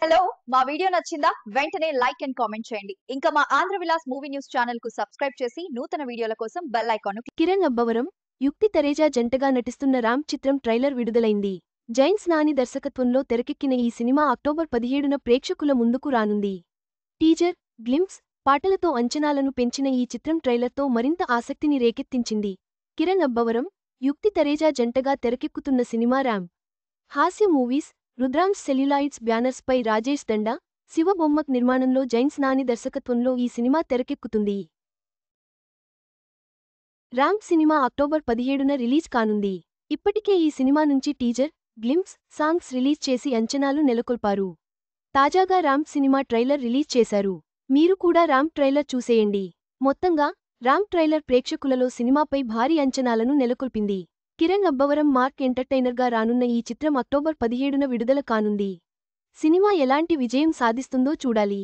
Hello మా video నచ్చిందా వెంటనే లైక్ అండ్ కామెంట్ చేయండి. ఇంకా మా Andhra Vilas movie news channel కు సబ్స్క్రైబ్ చేసి నూతన వీడియోల కోసం బెల్ ఐకాన్ కిరణ్ అబ్బవరం, యుక్తి తరేజా జంటగా నటిస్తున్న రామ్ చిత్రం ట్రైలర్ విడుదలైంది. జైన్స్ నాని దర్శకత్వంలో తెరకెక్కిన ఈ సినిమా అక్టోబర్ 17న ప్రేక్షకుల ముందుకు రానుంది. టీజర్, గ్లింప్స్, పాటలతో అంచనాలను పెంచిన ఈ చిత్రం ట్రైలర్తో మరింత ఆసక్తిని రేకెత్తించింది. కిరణ్ అబ్బవరం, యుక్తి తరేజా జంటగా తెరకెక్కుతున్న cinema Ram. Haasya movies, Rudransh celluloids బ్యానర్స్పై రాజేష్ దండా, శివ బొమ్మక్ నిర్మాణంలో జైన్స్ నాని దర్శకత్వంలో ఈ సినిమా తెరకెక్కుతుంది. రామ్ సినిమా అక్టోబర్ 17న రిలీజ్ కానుంది. ఇప్పటికే ఈ సినిమా నుంచి టీజర్, గ్లింప్స్, సాంగ్స్ రిలీజ్ చేసి అంచనాలు నెలకొల్పారు. తాజాగా రామ్ సినిమా ట్రైలర్ రిలీజ్ చేశారు. మీరు కూడా రామ్ ట్రైలర్ చూసేయండి. మొత్తంగా రామ్ ట్రైలర్ ప్రేక్షకులలో సినిమాపై భారీ అంచనాలను నెలకొల్పింది. కిరణ్ అబ్బవరం మార్క్ ఎంటర్టైనర్గా రానున్న ఈ చిత్రం అక్టోబర్ 17న విడుదల కానుంది. సినిమా ఎలాంటి విజయం సాధిస్తుందో చూడాలి.